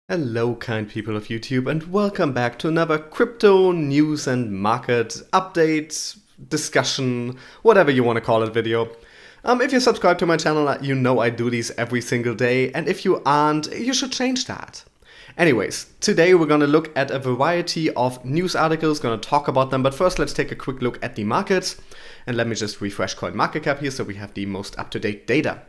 Hello kind people of YouTube and welcome back to another crypto news and market update, discussion, whatever you want to call it video. If you subscribe to my channel, you know I do these every single day, and if you aren't, you should change that. Anyways, today we're going to look at a variety of news articles, going to talk about them, but first let's take a quick look at the markets. And let me just refresh CoinMarketCap here so we have the most up-to-date data.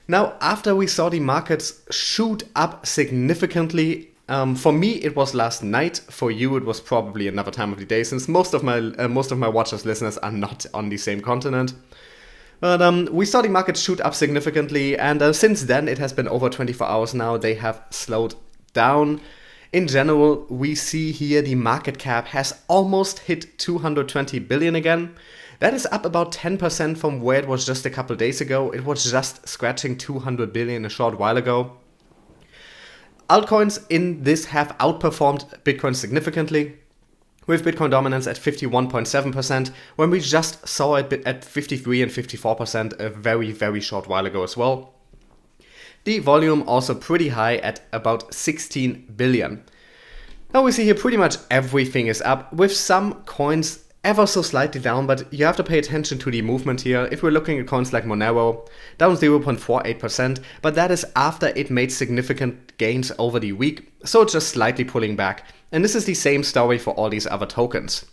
Now, after we saw the markets shoot up significantly, for me it was last night. For you, it was probably another time of the day, since most of my watchers, listeners are not on the same continent. But we saw the market shoot up significantly, and since then it has been over 24 hours now. They have slowed down. In general, we see here the market cap has almost hit 220 billion again. That is up about 10% from where it was just a couple days ago. It was just scratching 200 billion a short while ago. Altcoins in this have outperformed Bitcoin significantly, with Bitcoin dominance at 51.7%, when we just saw it at 53 and 54% a very short while ago as well. The volume also pretty high at about 16 billion. Now we see here pretty much everything is up, with some coins ever so slightly down, but you have to pay attention to the movement here. If we're looking at coins like Monero, down 0.48%, but that is after it made significant gains over the week, so it's just slightly pulling back. And this is the same story for all these other tokens.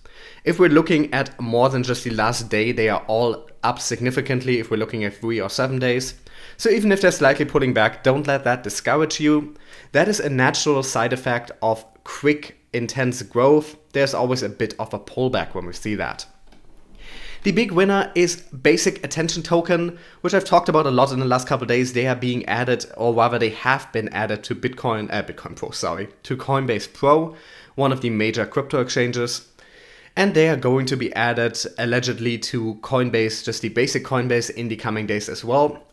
If we're looking at more than just the last day, they are all up significantly if we're looking at 3 or 7 days. So even if they're slightly pulling back, don't let that discourage you. That is a natural side effect of quick, intense growth. There's always a bit of a pullback when we see that. The big winner is Basic Attention Token, which I've talked about a lot in the last couple of days. They are being added, or rather they have been added to to Coinbase Pro, one of the major crypto exchanges. And they are going to be added allegedly to Coinbase, just the basic Coinbase, in the coming days as well.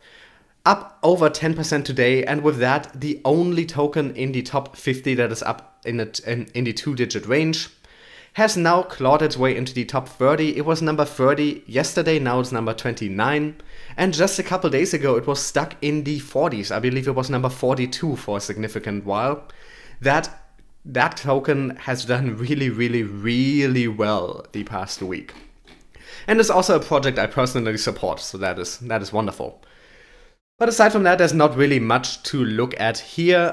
Up over 10% today, and with that, the only token in the top 50 that is up in the 2-digit range has now clawed its way into the top 30. It was number 30 yesterday, now it's number 29. And just a couple days ago, it was stuck in the 40s. I believe it was number 42 for a significant while. That token has done really well the past week. And it's also a project I personally support, so that is wonderful. But aside from that, there's not really much to look at here.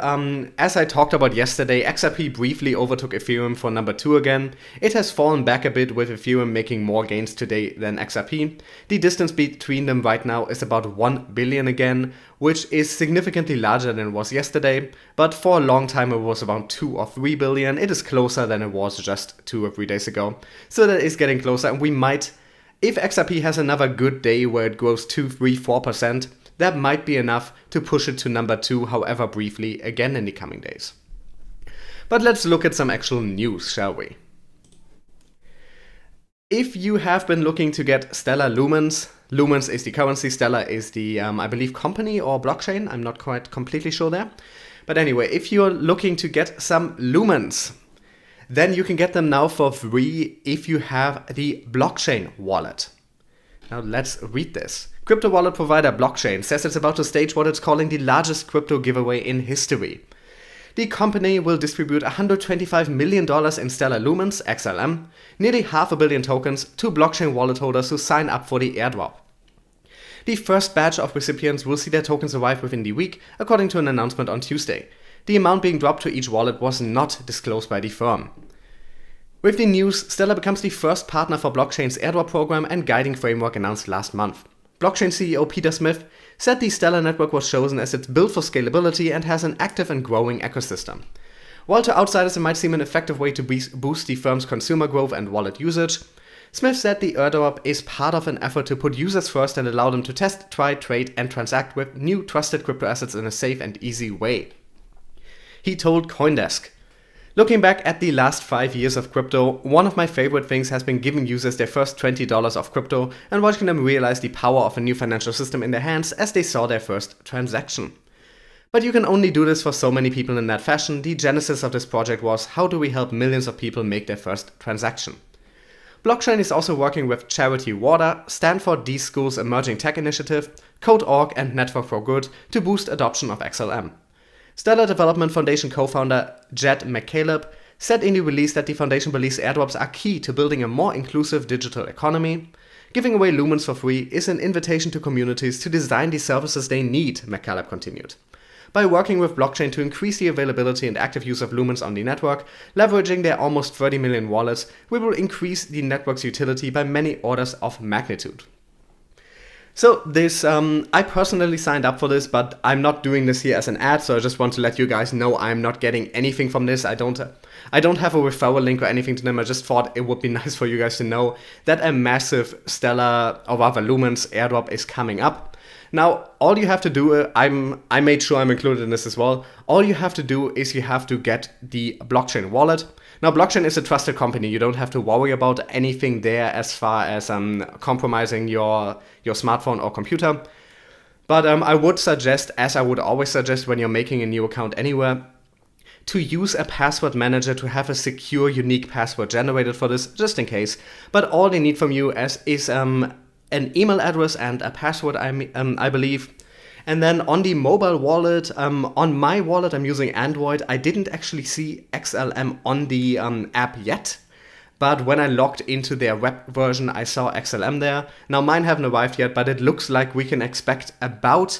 As I talked about yesterday, XRP briefly overtook Ethereum for number 2 again. It has fallen back a bit, with Ethereum making more gains today than XRP. The distance between them right now is about 1 billion again, which is significantly larger than it was yesterday. But for a long time it was about 2 or 3 billion. It is closer than it was just 2 or 3 days ago. So that is getting closer, and we might, if XRP has another good day where it grows 2, 3, 4%, that might be enough to push it to number 2, however briefly, again in the coming days. But let's look at some actual news, shall we? If you have been looking to get Stellar Lumens, Lumens is the currency, Stellar is the, I believe, company or blockchain, I'm not quite completely sure there. But anyway, if you're looking to get some Lumens, then you can get them now for free if you have the blockchain wallet. Now let's read this. Crypto wallet provider Blockchain says it's about to stage what it's calling the largest crypto giveaway in history. The company will distribute $125 million in Stellar Lumens, XLM, nearly $500 million tokens, to blockchain wallet holders who sign up for the airdrop. The first batch of recipients will see their tokens arrive within the week, according to an announcement on Tuesday. The amount being dropped to each wallet was not disclosed by the firm. With the news, Stellar becomes the first partner for Blockchain's airdrop program and guiding framework announced last month. Blockchain CEO Peter Smith said the Stellar network was chosen as it's built for scalability and has an active and growing ecosystem. While to outsiders it might seem an effective way to boost the firm's consumer growth and wallet usage, Smith said the airdrop is part of an effort to put users first and allow them to test, try, trade, and transact with new trusted crypto assets in a safe and easy way. He told CoinDesk, "Looking back at the last 5 years of crypto, one of my favorite things has been giving users their first $20 of crypto and watching them realize the power of a new financial system in their hands as they saw their first transaction. But you can only do this for so many people in that fashion. The genesis of this project was, how do we help millions of people make their first transaction?" Blockchain is also working with Charity Water, Stanford D School's emerging tech initiative, Code.org, and Network for Good to boost adoption of XLM. Stellar Development Foundation co-founder Jed McCaleb said in the release that the foundation believes airdrops are key to building a more inclusive digital economy. Giving away Lumens for free is an invitation to communities to design the services they need, McCaleb continued. By working with blockchain to increase the availability and active use of Lumens on the network, leveraging their almost 30 million wallets, we will increase the network's utility by many orders of magnitude. So this, I personally signed up for this, but I'm not doing this here as an ad, so I just want to let you guys know I'm not getting anything from this. I don't have a referral link or anything to them. I just thought it would be nice for you guys to know that a massive Stellar, or rather Lumens airdrop is coming up. Now, all you have to do, I made sure I'm included in this as well. All you have to do is you have to get the blockchain wallet. Now, blockchain is a trusted company. You don't have to worry about anything there as far as compromising your smartphone or computer. But I would suggest, as I would always suggest when you're making a new account anywhere, to use a password manager to have a secure, unique password generated for this, just in case. But all they need from you is an email address and a password, I believe. And then on the mobile wallet, on my wallet, I'm using Android. I didn't actually see XLM on the app yet, but when I logged into their web version, I saw XLM there. Now mine haven't arrived yet, but it looks like we can expect about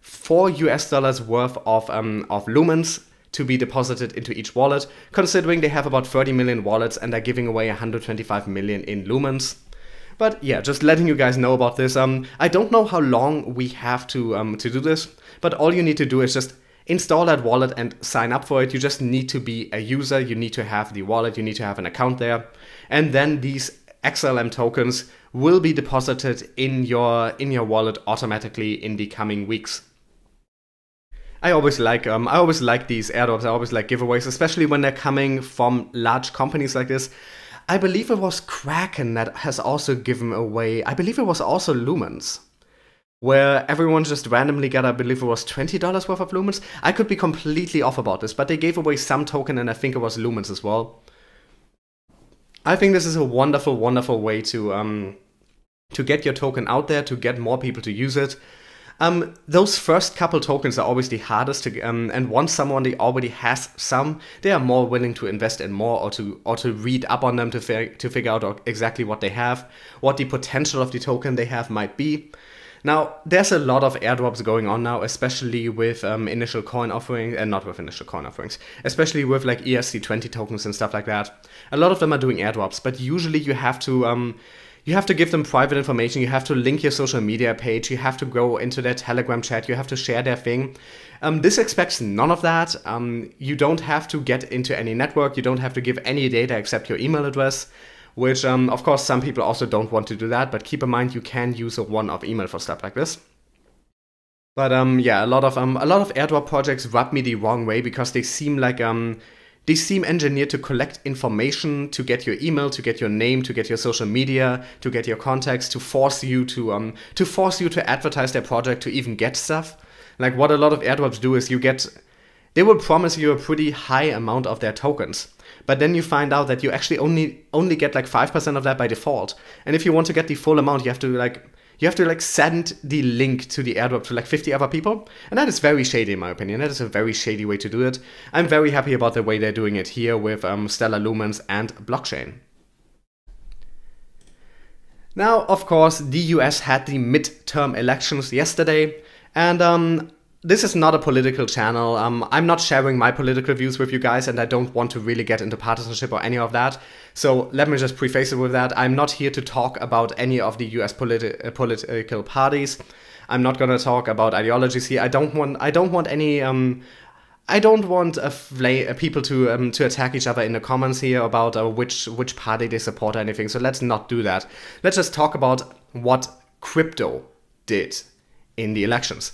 $4 worth of Lumens to be deposited into each wallet, considering they have about 30 million wallets and are giving away 125 million in Lumens. But yeah, just letting you guys know about this. I don't know how long we have to do this, but all you need to do is just install that wallet and sign up for it. You just need to be a user, you need to have the wallet, you need to have an account there, and then these XLM tokens will be deposited in your wallet automatically in the coming weeks. I always like these airdrops, I always like giveaways, especially when they're coming from large companies like this. I believe it was Kraken that has also given away, I believe it was also Lumens, where everyone just randomly got, I believe it was $20 worth of Lumens. I could be completely off about this, but they gave away some token and I think it was Lumens as well. I think this is a wonderful, wonderful way to get your token out there, to get more people to use it. Those first couple tokens are always the hardest to, and once somebody already has some, they are more willing to invest in more or to read up on them to figure out exactly what they have, what the potential of the token they have might be. Now, there's a lot of airdrops going on now, especially with initial coin offerings, and not with initial coin offerings, especially with like ERC20 tokens and stuff like that. A lot of them are doing airdrops, but usually you have to give them private information, you have to link your social media page, you have to go into their Telegram chat, you have to share their thing. This expects none of that. You don't have to get into any network, you don't have to give any data except your email address, which of course some people also don't want to do that, but keep in mind you can use a one-off email for stuff like this. But yeah, a lot of airdrop projects rub me the wrong way because they seem like they seem engineered to collect information, to get your email, to get your name, to get your social media, to get your contacts, to force you to advertise their project, to even get stuff. Like what a lot of airdrops do is they will promise you a pretty high amount of their tokens, but then you find out that you actually only get like 5% of that by default. And if you want to get the full amount, you have to send the link to the airdrop to like 50 other people. And that is very shady in my opinion. That is a very shady way to do it. I'm very happy about the way they're doing it here with Stellar Lumens and blockchain. Now, of course, the US had the midterm elections yesterday. And this is not a political channel. I'm not sharing my political views with you guys, and I don't want to really get into partisanship or any of that. So let me just preface it with that. I'm not here to talk about any of the US political parties. I'm not going to talk about ideologies here. I don't want people to attack each other in the comments here about which party they support or anything. So let's not do that. Let's just talk about what crypto did in the elections.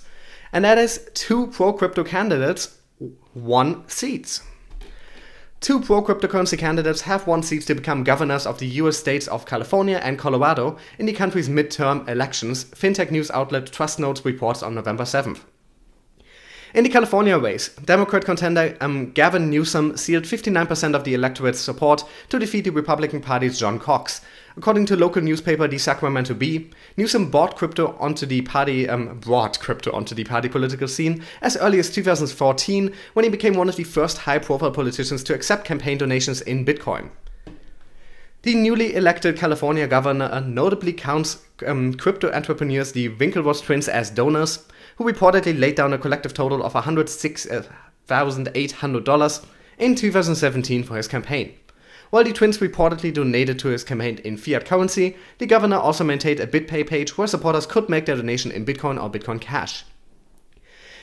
And that is 2 pro-crypto candidates won seats. 2 pro-cryptocurrency candidates have won seats to become governors of the US states of California and Colorado in the country's midterm elections, fintech news outlet TrustNotes reports on November 7th. In the California race, Democrat contender Gavin Newsom sealed 59% of the electorate's support to defeat the Republican Party's John Cox. According to local newspaper The Sacramento Bee, Newsom brought crypto onto the party political scene as early as 2014, when he became one of the first high-profile politicians to accept campaign donations in Bitcoin. The newly elected California governor notably counts crypto entrepreneurs the Winklevoss twins as donors, who reportedly laid down a collective total of $106,800 in 2017 for his campaign. While the twins reportedly donated to his campaign in fiat currency, the governor also maintained a BitPay page where supporters could make their donation in Bitcoin or Bitcoin Cash.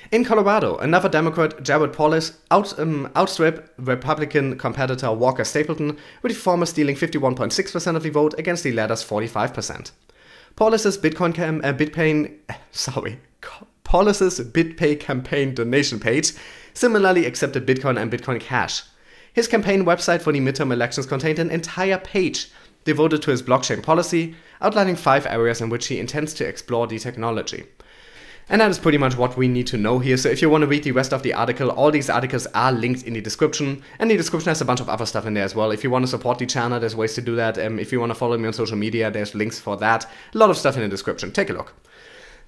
In Colorado, another Democrat, Jared Polis, outstripped Republican competitor Walker Stapleton, with the former stealing 51.6% of the vote against the latter's 45%. Polis's BitPay campaign donation page similarly accepted Bitcoin and Bitcoin Cash. His campaign website for the midterm elections contained an entire page devoted to his blockchain policy, outlining 5 areas in which he intends to explore the technology. And that is pretty much what we need to know here. So if you want to read the rest of the article, all these articles are linked in the description, and the description has a bunch of other stuff in there as well. If you want to support the channel, there's ways to do that. If you want to follow me on social media, there's links for that. A lot of stuff in the description. Take a look.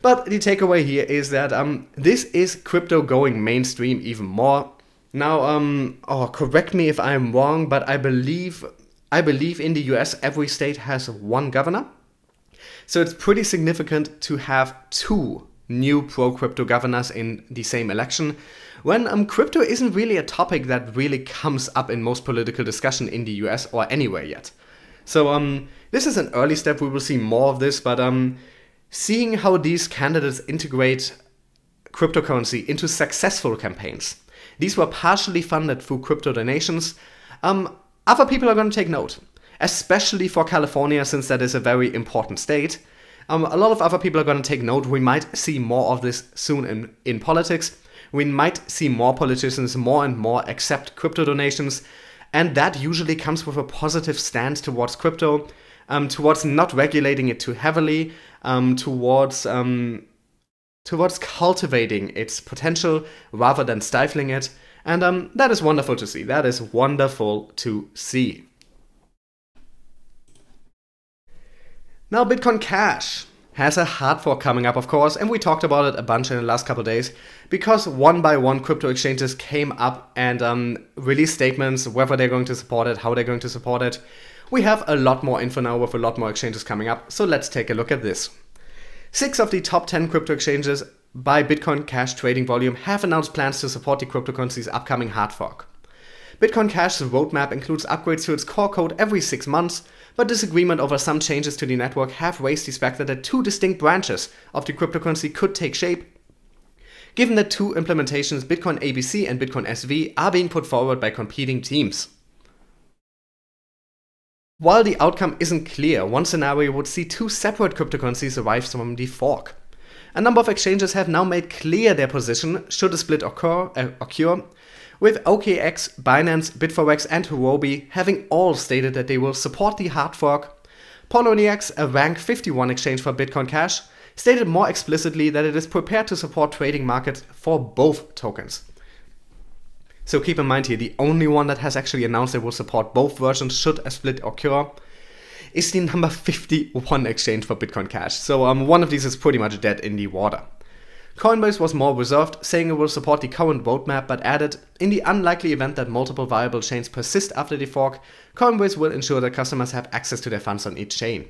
But the takeaway here is that this is crypto going mainstream even more. Now, correct me if I'm wrong, but I believe in the US every state has one governor. So it's pretty significant to have 2 new pro-crypto governors in the same election, when crypto isn't really a topic that really comes up in most political discussion in the US or anywhere yet. So this is an early step. We will see more of this, but seeing how these candidates integrate cryptocurrency into successful campaigns. These were partially funded through crypto donations. Other people are going to take note, especially for California, since that is a very important state. A lot of other people are going to take note. We might see more of this soon in politics. We might see more politicians more and more accept crypto donations, and that usually comes with a positive stance towards crypto, towards not regulating it too heavily, towards cultivating its potential rather than stifling it. And that is wonderful to see. That is wonderful to see. Now, Bitcoin Cash has a hard fork coming up, of course, and we talked about it a bunch in the last couple of days, because one by one crypto exchanges came up and released statements, whether they're going to support it, how they're going to support it. We have a lot more info now with a lot more exchanges coming up, so let's take a look at this. 6 of the top 10 crypto exchanges by Bitcoin Cash trading volume have announced plans to support the cryptocurrency's upcoming hard fork. Bitcoin Cash's roadmap includes upgrades to its core code every 6 months, but disagreement over some changes to the network have raised the specter that 2 distinct branches of the cryptocurrency could take shape, given that 2 implementations, Bitcoin ABC and Bitcoin SV, are being put forward by competing teams. While the outcome isn't clear, one scenario would see 2 separate cryptocurrencies arise from the fork. A number of exchanges have now made clear their position should a split occur, with OKX, Binance, Bitforex and Huobi having all stated that they will support the hard fork. Poloniex, a rank 51 exchange for Bitcoin Cash, stated more explicitly that it is prepared to support trading markets for both tokens. So keep in mind here, the only one that has actually announced it will support both versions should a split occur is the number 51 exchange for Bitcoin Cash. So one of these is pretty much dead in the water. Coinbase was more reserved, saying it will support the current roadmap, but added, in the unlikely event that multiple viable chains persist after the fork, Coinbase will ensure that customers have access to their funds on each chain.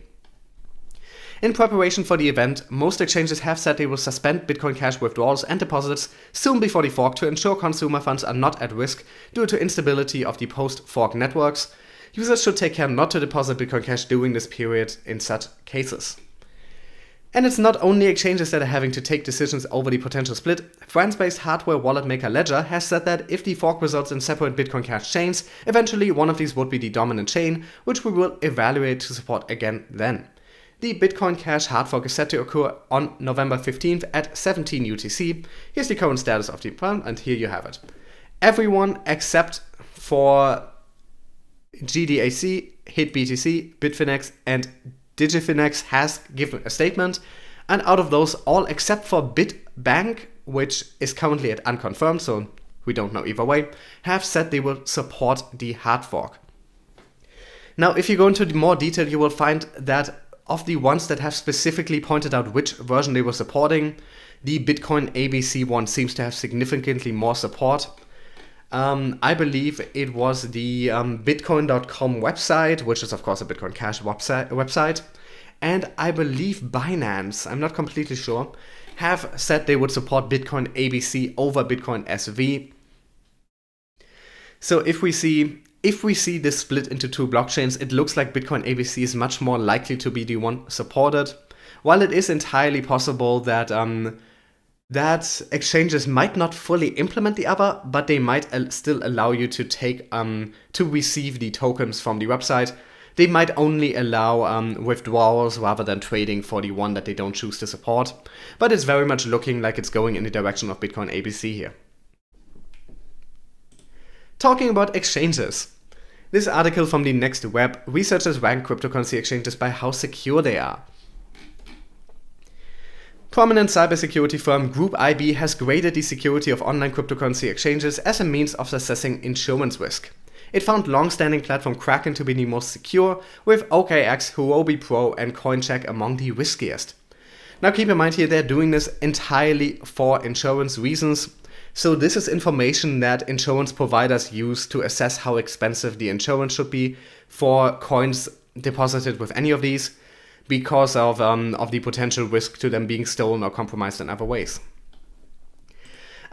In preparation for the event, most exchanges have said they will suspend Bitcoin Cash withdrawals and deposits soon before the fork to ensure consumer funds are not at risk due to instability of the post-fork networks. Users should take care not to deposit Bitcoin Cash during this period in such cases. And it's not only exchanges that are having to take decisions over the potential split. France-based hardware wallet maker Ledger has said that if the fork results in separate Bitcoin Cash chains, eventually one of these would be the dominant chain, which we will evaluate to support again then. The Bitcoin Cash hard fork is set to occur on November 15th at 17 UTC. Here's the current status of the plan, and here you have it. Everyone except for GDAC, HitBTC, Bitfinex, and Digifinex has given a statement, and out of those, all except for Bitbank, which is currently at unconfirmed, so we don't know either way, have said they will support the hard fork. Now, if you go into more detail, you will find that of the ones that have specifically pointed out which version they were supporting, the Bitcoin ABC one seems to have significantly more support. I believe it was the Bitcoin.com website, which is of course a Bitcoin Cash website, and I believe Binance, I'm not completely sure, have said they would support Bitcoin ABC over Bitcoin SV. So if we see this split into two blockchains, it looks like Bitcoin ABC is much more likely to be the one supported, while it is entirely possible that that exchanges might not fully implement the other, but they might still allow you to take to receive the tokens from the website. They might only allow withdrawals rather than trading for the one that they don't choose to support, but it's very much looking like it's going in the direction of Bitcoin ABC here. Talking about exchanges. This article from the Next Web, researchers rank cryptocurrency exchanges by how secure they are. Prominent cybersecurity firm Group IB has graded the security of online cryptocurrency exchanges as a means of assessing insurance risk. It found long-standing platform Kraken to be the most secure, with OKX, Huobi Pro and Coincheck among the riskiest. Now keep in mind here, they're doing this entirely for insurance reasons. So this is information that insurance providers use to assess how expensive the insurance should be for coins deposited with any of these, because of the potential risk to them being stolen or compromised in other ways.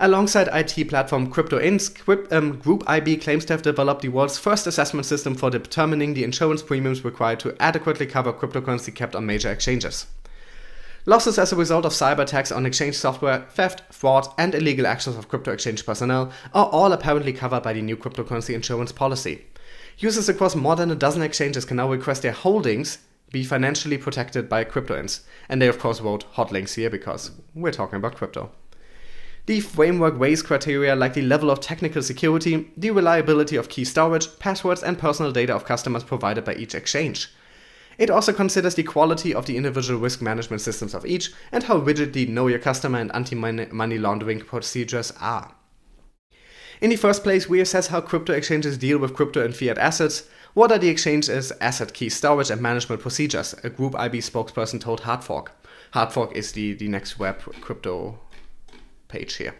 Alongside IT platform Crypto Inc., Group IB claims to have developed the world's first assessment system for determining the insurance premiums required to adequately cover cryptocurrency kept on major exchanges. Losses as a result of cyber attacks on exchange software, theft, fraud, and illegal actions of crypto exchange personnel are all apparently covered by the new cryptocurrency insurance policy. Users across more than a dozen exchanges can now request their holdings be financially protected by Crypto Inc. And they of course wrote hot links here because we're talking about crypto. The framework weighs criteria like the level of technical security, the reliability of key storage, passwords, and personal data of customers provided by each exchange. It also considers the quality of the individual risk management systems of each and how rigid the know your customer and anti-money laundering procedures are. In the first place, we assess how crypto exchanges deal with crypto and fiat assets. What are the exchange's asset key storage and management procedures? A Group IB spokesperson told Hardfork. Hardfork is the Next Web crypto page here.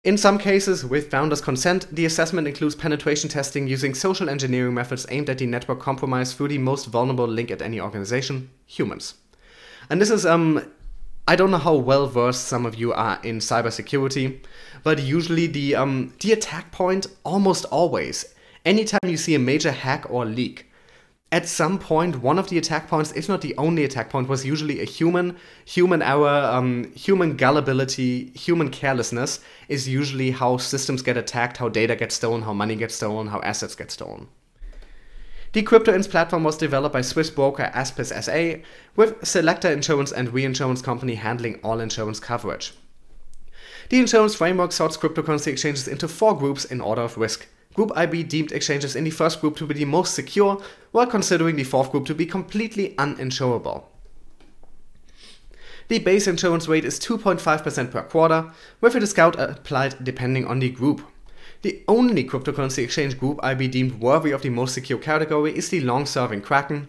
In some cases, with founders' consent, the assessment includes penetration testing using social engineering methods aimed at the network compromise through the most vulnerable link at any organization, humans. And this is, I don't know how well versed some of you are in cybersecurity, but usually the attack point, almost always, anytime you see a major hack or leak, at some point, one of the attack points, if not the only attack point, was usually a human error, human gullibility, human carelessness is usually how systems get attacked, how data gets stolen, how money gets stolen, how assets get stolen. The Crypto Inc. platform was developed by Swiss broker Aspis SA, with Selector Insurance and Reinsurance Company handling all insurance coverage. The insurance framework sorts cryptocurrency exchanges into 4 groups in order of risk. Group IB deemed exchanges in the first group to be the most secure, while considering the 4th group to be completely uninsurable. The base insurance rate is 2.5% per quarter, with a discount applied depending on the group. The only cryptocurrency exchange Group IB deemed worthy of the most secure category is the long-serving Kraken.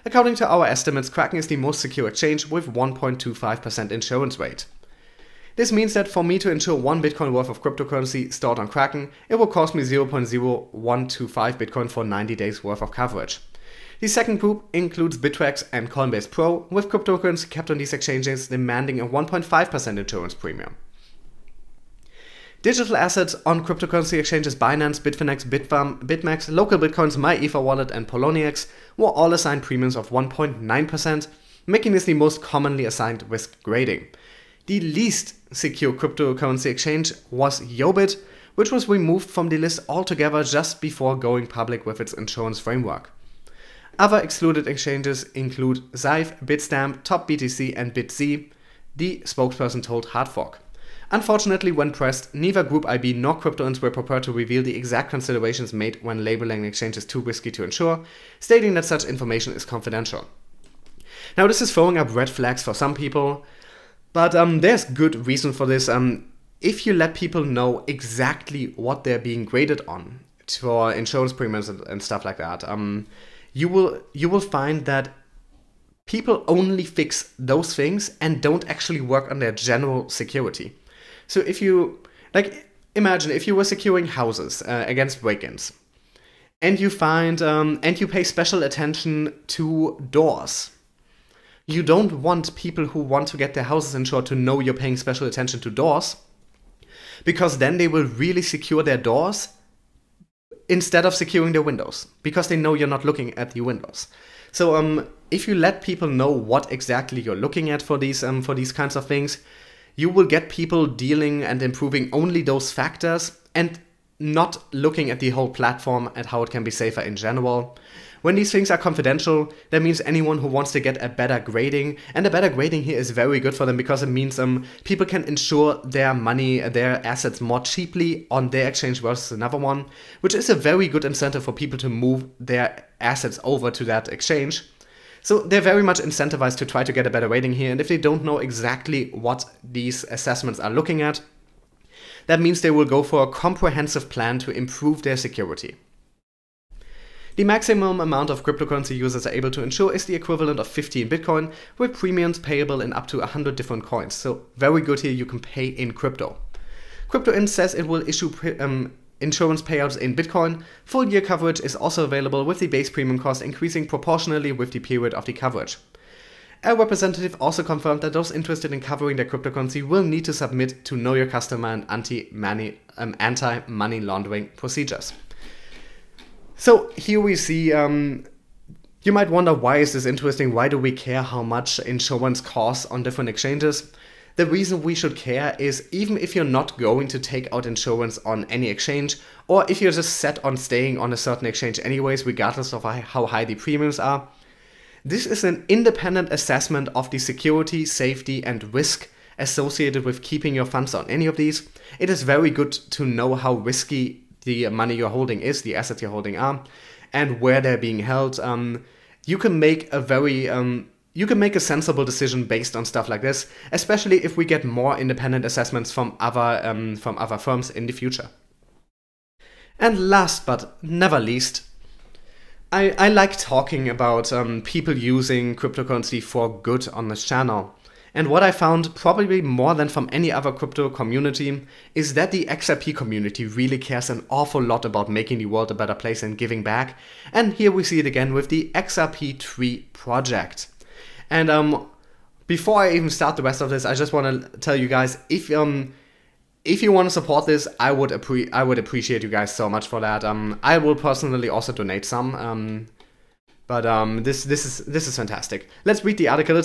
According to our estimates, Kraken is the most secure exchange with 1.25% insurance rate. This means that for me to insure 1 Bitcoin worth of cryptocurrency stored on Kraken, it will cost me 0.0125 Bitcoin for 90 days worth of coverage. The second group includes Bittrex and Coinbase Pro, with cryptocurrency kept on these exchanges demanding a 1.5% insurance premium. Digital assets on cryptocurrency exchanges Binance, Bitfinex, Bitfarm, BitMEX, Local Bitcoins, MyEtherWallet, and Poloniex were all assigned premiums of 1.9%, making this the most commonly assigned risk grading. The least secure cryptocurrency exchange was Yobit, which was removed from the list altogether just before going public with its insurance framework. Other excluded exchanges include Zyfe, Bitstamp, TopBTC, and BitZ, the spokesperson told Hardfork. Unfortunately, when pressed, neither Group IB nor Crypto Inc. were prepared to reveal the exact considerations made when labeling exchanges too risky to insure, stating that such information is confidential. Now, this is throwing up red flags for some people. But there's good reason for this. If you let people know exactly what they're being graded on for insurance premiums and stuff like that, you will find that people only fix those things and don't actually work on their general security. So if you, like, imagine if you were securing houses against break-ins, and you find, and you pay special attention to doors. You don't want people who want to get their houses insured to know you're paying special attention to doors, because then they will really secure their doors instead of securing their windows, because they know you're not looking at the windows. So if you let people know what exactly you're looking at for these kinds of things, you will get people dealing and improving only those factors and not looking at the whole platform and how it can be safer in general. When these things are confidential, that means anyone who wants to get a better grading, and a better grading here is very good for them because it means people can insure their money, their assets more cheaply on their exchange versus another one, which is a very good incentive for people to move their assets over to that exchange. So they're very much incentivized to try to get a better rating here, and if they don't know exactly what these assessments are looking at, that means they will go for a comprehensive plan to improve their security. The maximum amount of cryptocurrency users are able to insure is the equivalent of 15 Bitcoin, with premiums payable in up to 100 different coins. So very good here, you can pay in crypto. CryptoInt says it will issue insurance payouts in Bitcoin. Full year coverage is also available, with the base premium cost increasing proportionally with the period of the coverage. A representative also confirmed that those interested in covering their cryptocurrency will need to submit to Know Your Customer and anti-money laundering procedures. So here we see, you might wonder, why is this interesting? Why do we care how much insurance costs on different exchanges? The reason we should care is, even if you're not going to take out insurance on any exchange, or if you're just set on staying on a certain exchange anyways, regardless of how high the premiums are, this is an independent assessment of the security, safety, and risk associated with keeping your funds on any of these. It is very good to know how risky the money you're holding is, the assets you're holding are, and where they're being held. You can make a sensible decision based on stuff like this, especially if we get more independent assessments from other firms in the future. And last but never least, I like talking about people using cryptocurrency for good on this channel. And what I found, probably more than from any other crypto community, is that the XRP community really cares an awful lot about making the world a better place and giving back. And here we see it again with the XRP Tree project. And before I even start the rest of this, I just want to tell you guys, if you want to support this, I would appreciate you guys so much for that. I will personally also donate some. This is fantastic. Let's read the article.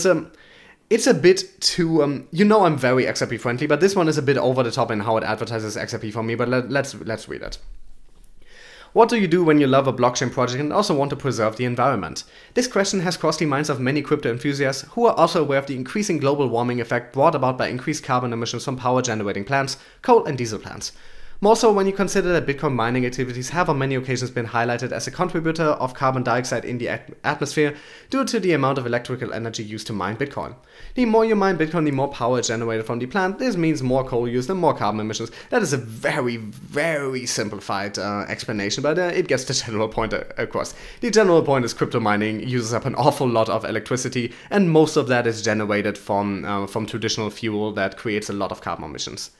It's a bit too, you know, I'm very XRP friendly, but this one is a bit over the top in how it advertises XRP for me, but let's read it. What do you do when you love a blockchain project and also want to preserve the environment? This question has crossed the minds of many crypto enthusiasts who are also aware of the increasing global warming effect brought about by increased carbon emissions from power generating plants, coal and diesel plants. More so when you consider that Bitcoin mining activities have on many occasions been highlighted as a contributor of carbon dioxide in the atmosphere due to the amount of electrical energy used to mine Bitcoin. The more you mine Bitcoin, the more power generated from the plant. This means more coal used and more carbon emissions. That is a very, very simplified explanation, but it gets the general point across. The general point is crypto mining uses up an awful lot of electricity, and most of that is generated from traditional fuel that creates a lot of carbon emissions.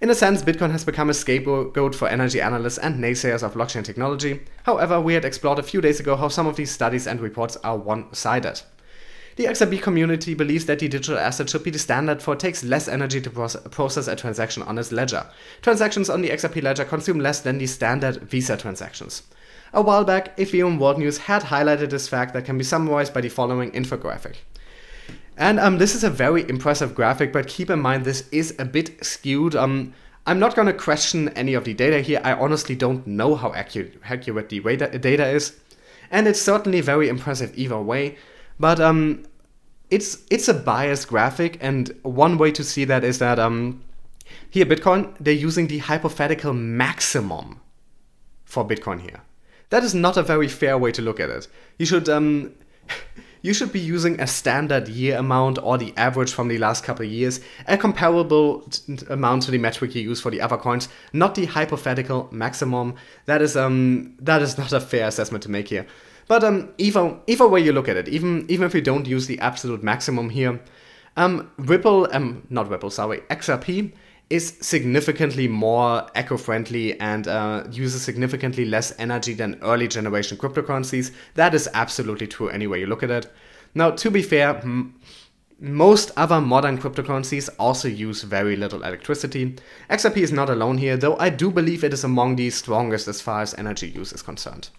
In a sense, Bitcoin has become a scapegoat for energy analysts and naysayers of blockchain technology. However, we had explored a few days ago how some of these studies and reports are one-sided. The XRP community believes that the digital asset should be the standard, for it takes less energy to process a transaction on its ledger. Transactions on the XRP ledger consume less than the standard Visa transactions. A while back, Ethereum World News had highlighted this fact that can be summarized by the following infographic. And this is a very impressive graphic, but keep in mind this is a bit skewed. I'm not going to question any of the data here. I honestly don't know how accurate the data is. And it's certainly very impressive either way. But it's a biased graphic, and one way to see that is that here Bitcoin, they're using the hypothetical maximum for Bitcoin here. That is not a very fair way to look at it. You should you should be using a standard year amount or the average from the last couple of years, a comparable amount to the metric you use for the other coins, not the hypothetical maximum. That is not a fair assessment to make here. But either way you look at it, even if you don't use the absolute maximum here, XRP is significantly more eco-friendly and uses significantly less energy than early generation cryptocurrencies. That is absolutely true any way you look at it. Now, to be fair, most other modern cryptocurrencies also use very little electricity. XRP is not alone here, though I do believe it is among the strongest as far as energy use is concerned.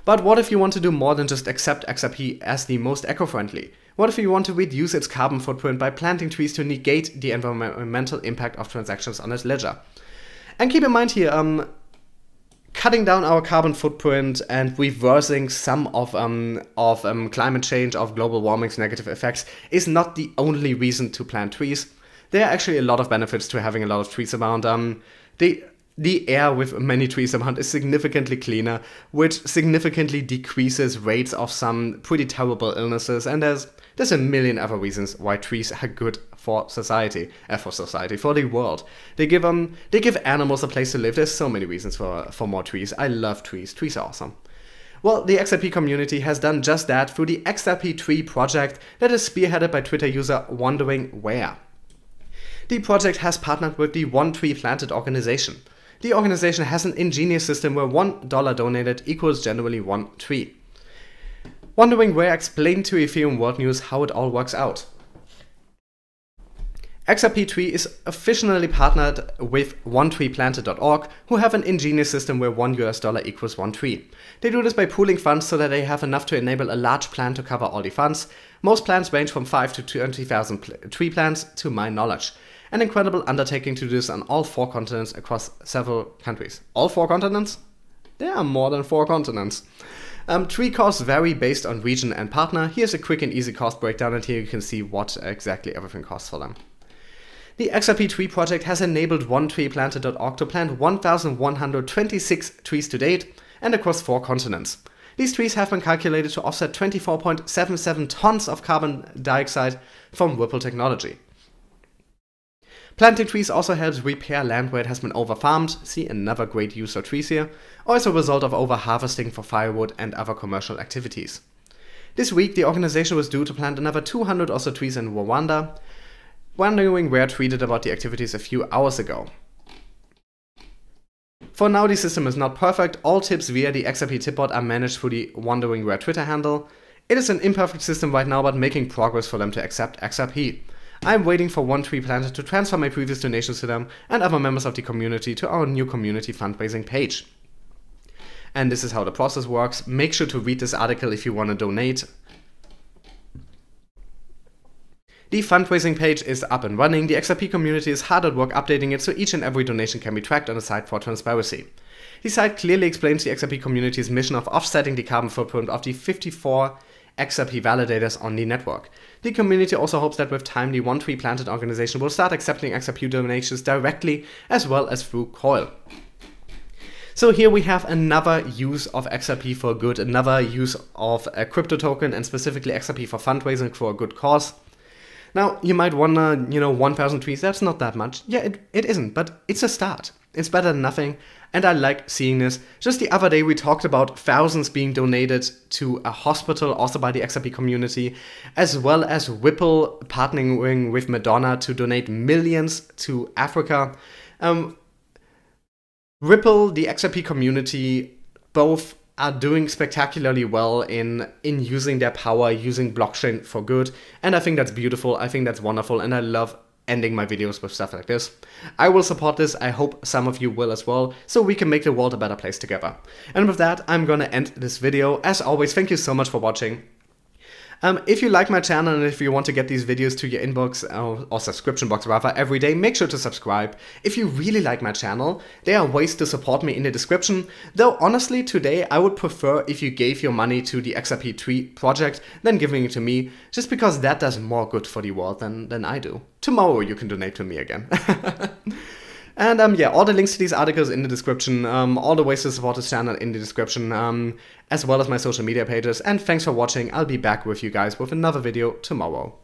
But what if you want to do more than just accept XRP as the most eco-friendly? What if you want to reduce its carbon footprint by planting trees to negate the environmental impact of transactions on its ledger? And keep in mind here, cutting down our carbon footprint and reversing some of climate change, of global warming's negative effects is not the only reason to plant trees. There are actually a lot of benefits to having a lot of trees around. The air with many trees around is significantly cleaner, which significantly decreases rates of some pretty terrible illnesses, and there's a million other reasons why trees are good for society, for the world. They give animals a place to live. There's so many reasons for more trees. I love trees. Trees are awesome. Well, the XRP community has done just that through the XRP Tree project that is spearheaded by Twitter user Wondering Where. The project has partnered with the One Tree Planted organization. The organization has an ingenious system where $1 donated equals generally 1 tree. Wondering Where explained to Ethereum World News how it all works out. XRP Tree is officially partnered with OneTreePlanted.org, who have an ingenious system where $1 equals 1 tree. They do this by pooling funds so that they have enough to enable a large plan to cover all the funds. Most plans range from 5 to 20,000 tree plants, to my knowledge. An incredible undertaking to do this on all 4 continents across several countries. All 4 continents? There are more than 4 continents. Tree costs vary based on region and partner. Here's a quick and easy cost breakdown, and here you can see what exactly everything costs for them. The XRP Tree project has enabled OneTreePlanted.org to plant 1,126 trees to date and across 4 continents. These trees have been calculated to offset 24.77 tons of carbon dioxide from Ripple technology. Planting trees also helps repair land where it has been over-farmed, see another great use of trees here, or as a result of over-harvesting for firewood and other commercial activities. This week, the organization was due to plant another 200 or so trees in Rwanda. Wondering Where tweeted about the activities a few hours ago. For now, the system is not perfect. All tips via the XRP tipbot are managed through the Wondering Where Twitter handle. It is an imperfect system right now, but making progress for them to accept XRP. I'm waiting for One Tree Planted to transfer my previous donations to them and other members of the community to our new community fundraising page. And this is how the process works. Make sure to read this article if you want to donate. The fundraising page is up and running. The XRP community is hard at work updating it so each and every donation can be tracked on the site for transparency. The site clearly explains the XRP community's mission of offsetting the carbon footprint of the 54 XRP validators on the network. The community also hopes that with time the One Tree Planted organization will start accepting XRP donations directly as well as through Coil. So here we have another use of XRP for good, another use of a crypto token and specifically XRP for fundraising for a good cause. Now, you might wonder, 1,000 trees, that's not that much. Yeah, it isn't, but it's a start. It's better than nothing, and I like seeing this. Just the other day we talked about thousands being donated to a hospital, also by the XRP community, as well as Ripple partnering with Madonna to donate millions to Africa. Ripple, the XRP community, both are doing spectacularly well in using their power, using blockchain for good, and I think that's beautiful, I think that's wonderful, and I love ending my videos with stuff like this. I will support this, I hope some of you will as well, so we can make the world a better place together. And with that, I'm gonna end this video. As always, thank you so much for watching. If you like my channel and if you want to get these videos to your inbox, or subscription box rather, every day, make sure to subscribe. If you really like my channel, there are ways to support me in the description, though honestly today I would prefer if you gave your money to the XRP Tree project than giving it to me, just because that does more good for the world than I do. Tomorrow you can donate to me again. And yeah, all the links to these articles in the description, all the ways to support this channel in the description, as well as my social media pages. And thanks for watching. I'll be back with you guys with another video tomorrow.